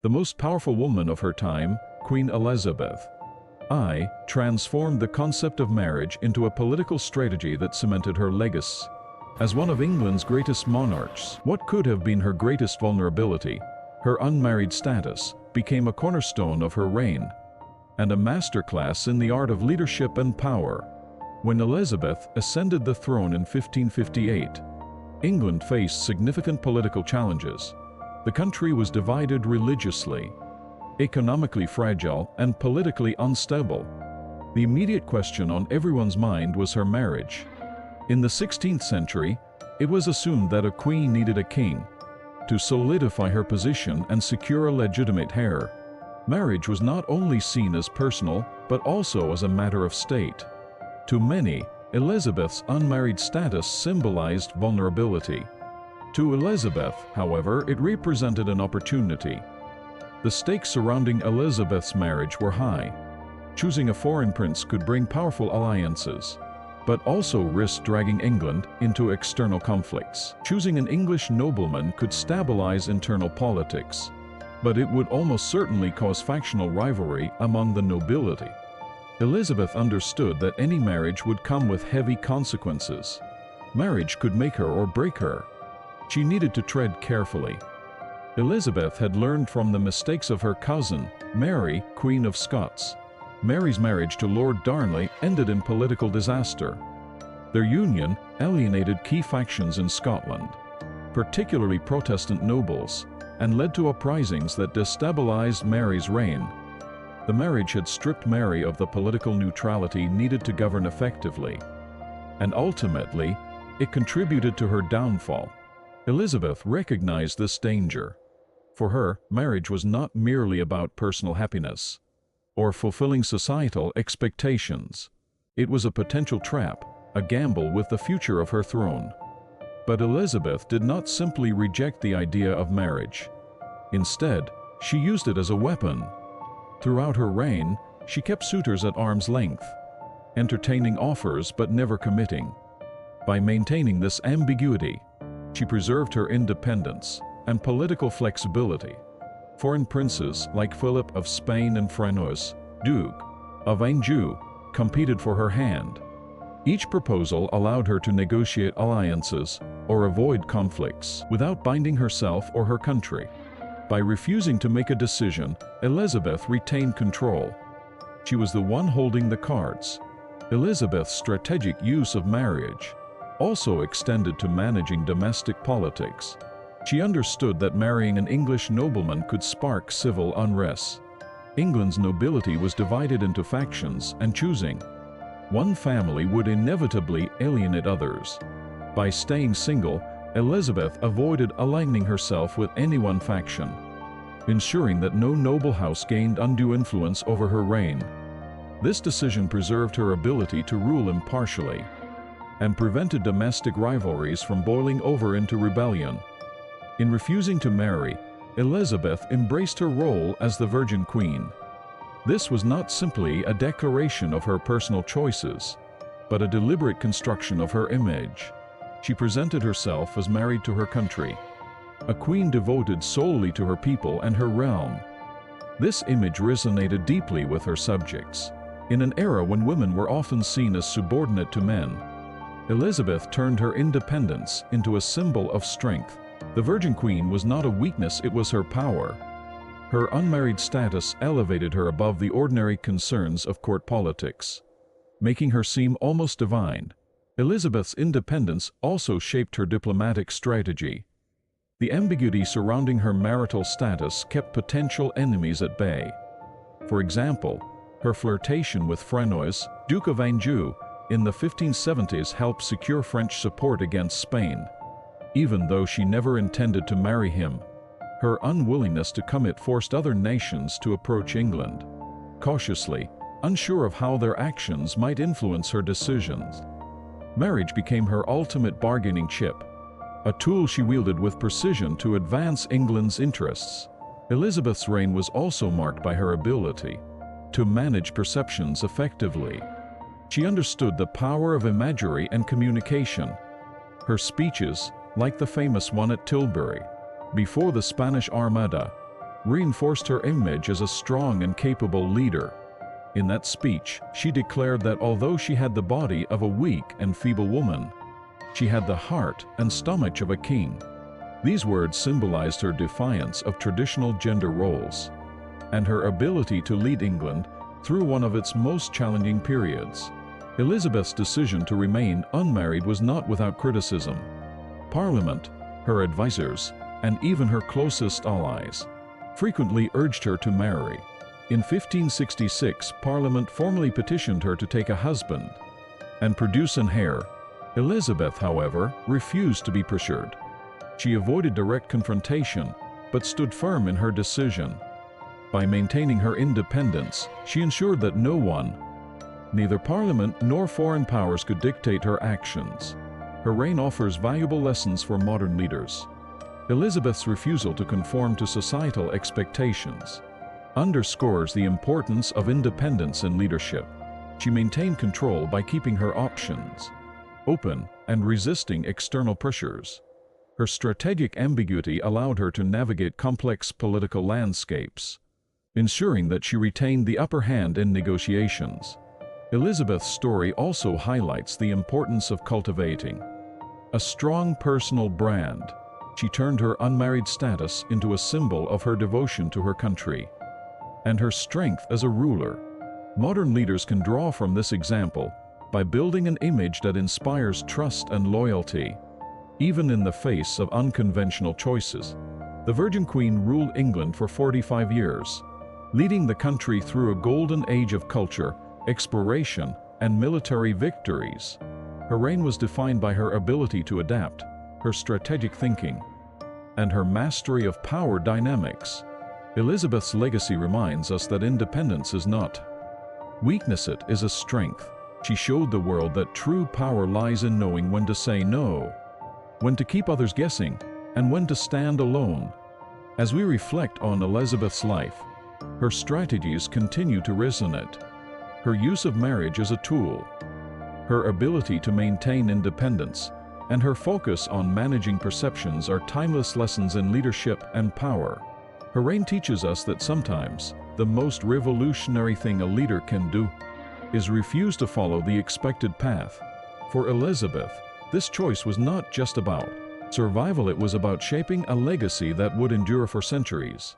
The most powerful woman of her time, Queen Elizabeth I, transformed the concept of marriage into a political strategy that cemented her legacy. As one of England's greatest monarchs, what could have been her greatest vulnerability, her unmarried status, became a cornerstone of her reign, and a masterclass in the art of leadership and power. When Elizabeth ascended the throne in 1558, England faced significant political challenges. The country was divided religiously, economically fragile, and politically unstable. The immediate question on everyone's mind was her marriage. In the 16th century, it was assumed that a queen needed a king to solidify her position and secure a legitimate heir. Marriage was not only seen as personal, but also as a matter of state. To many, Elizabeth's unmarried status symbolized vulnerability. To Elizabeth, however, it represented an opportunity. The stakes surrounding Elizabeth's marriage were high. Choosing a foreign prince could bring powerful alliances, but also risk dragging England into external conflicts. Choosing an English nobleman could stabilize internal politics, but it would almost certainly cause factional rivalry among the nobility. Elizabeth understood that any marriage would come with heavy consequences. Marriage could make her or break her. She needed to tread carefully. Elizabeth had learned from the mistakes of her cousin, Mary, Queen of Scots. Mary's marriage to Lord Darnley ended in political disaster. Their union alienated key factions in Scotland, particularly Protestant nobles, and led to uprisings that destabilized Mary's reign. The marriage had stripped Mary of the political neutrality needed to govern effectively, and ultimately, it contributed to her downfall. Elizabeth recognized this danger. For her, marriage was not merely about personal happiness or fulfilling societal expectations. It was a potential trap, a gamble with the future of her throne. But Elizabeth did not simply reject the idea of marriage. Instead, she used it as a weapon. Throughout her reign, she kept suitors at arm's length, entertaining offers but never committing. By maintaining this ambiguity, she preserved her independence and political flexibility. Foreign princes like Philip of Spain and Franois, Duke of Anjou, competed for her hand. Each proposal allowed her to negotiate alliances or avoid conflicts without binding herself or her country. By refusing to make a decision, Elizabeth retained control. She was the one holding the cards. Elizabeth's strategic use of marriage also extended to managing domestic politics. She understood that marrying an English nobleman could spark civil unrest. England's nobility was divided into factions, and choosing one family would inevitably alienate others. By staying single, Elizabeth avoided aligning herself with any one faction, ensuring that no noble house gained undue influence over her reign. This decision preserved her ability to rule impartially and prevented domestic rivalries from boiling over into rebellion. In refusing to marry, Elizabeth embraced her role as the Virgin Queen. This was not simply a declaration of her personal choices, but a deliberate construction of her image. She presented herself as married to her country, a queen devoted solely to her people and her realm. This image resonated deeply with her subjects. In an era when women were often seen as subordinate to men, Elizabeth turned her independence into a symbol of strength. The Virgin Queen was not a weakness, it was her power. Her unmarried status elevated her above the ordinary concerns of court politics, making her seem almost divine. Elizabeth's independence also shaped her diplomatic strategy. The ambiguity surrounding her marital status kept potential enemies at bay. For example, her flirtation with Franois, Duke of Anjou, in the 1570s helped secure French support against Spain. Even though she never intended to marry him, her unwillingness to commit forced other nations to approach England cautiously, unsure of how their actions might influence her decisions. Marriage became her ultimate bargaining chip, a tool she wielded with precision to advance England's interests. Elizabeth's reign was also marked by her ability to manage perceptions effectively. She understood the power of imagery and communication. Her speeches, like the famous one at Tilbury, before the Spanish Armada, reinforced her image as a strong and capable leader. In that speech, she declared that although she had the body of a weak and feeble woman, she had the heart and stomach of a king. These words symbolized her defiance of traditional gender roles and her ability to lead England through one of its most challenging periods. Elizabeth's decision to remain unmarried was not without criticism. Parliament, her advisors, and even her closest allies frequently urged her to marry. In 1566, Parliament formally petitioned her to take a husband and produce an heir. Elizabeth, however, refused to be pressured. She avoided direct confrontation, but stood firm in her decision. By maintaining her independence, she ensured that no one, neither Parliament nor foreign powers, could dictate her actions. Her reign offers valuable lessons for modern leaders. Elizabeth's refusal to conform to societal expectations underscores the importance of independence in leadership. She maintained control by keeping her options open and resisting external pressures. Her strategic ambiguity allowed her to navigate complex political landscapes, ensuring that she retained the upper hand in negotiations. Elizabeth's story also highlights the importance of cultivating a strong personal brand. She turned her unmarried status into a symbol of her devotion to her country and her strength as a ruler. Modern leaders can draw from this example by building an image that inspires trust and loyalty, even in the face of unconventional choices. The Virgin Queen ruled England for 45 years, leading the country through a golden age of culture, exploration, and military victories. Her reign was defined by her ability to adapt, her strategic thinking, and her mastery of power dynamics. Elizabeth's legacy reminds us that independence is not weakness, it is a strength. She showed the world that true power lies in knowing when to say no, when to keep others guessing, and when to stand alone. As we reflect on Elizabeth's life, her strategies continue to resonate. Her use of marriage as a tool, her ability to maintain independence, and her focus on managing perceptions are timeless lessons in leadership and power. Her reign teaches us that sometimes the most revolutionary thing a leader can do is refuse to follow the expected path. For Elizabeth, this choice was not just about survival, it was about shaping a legacy that would endure for centuries.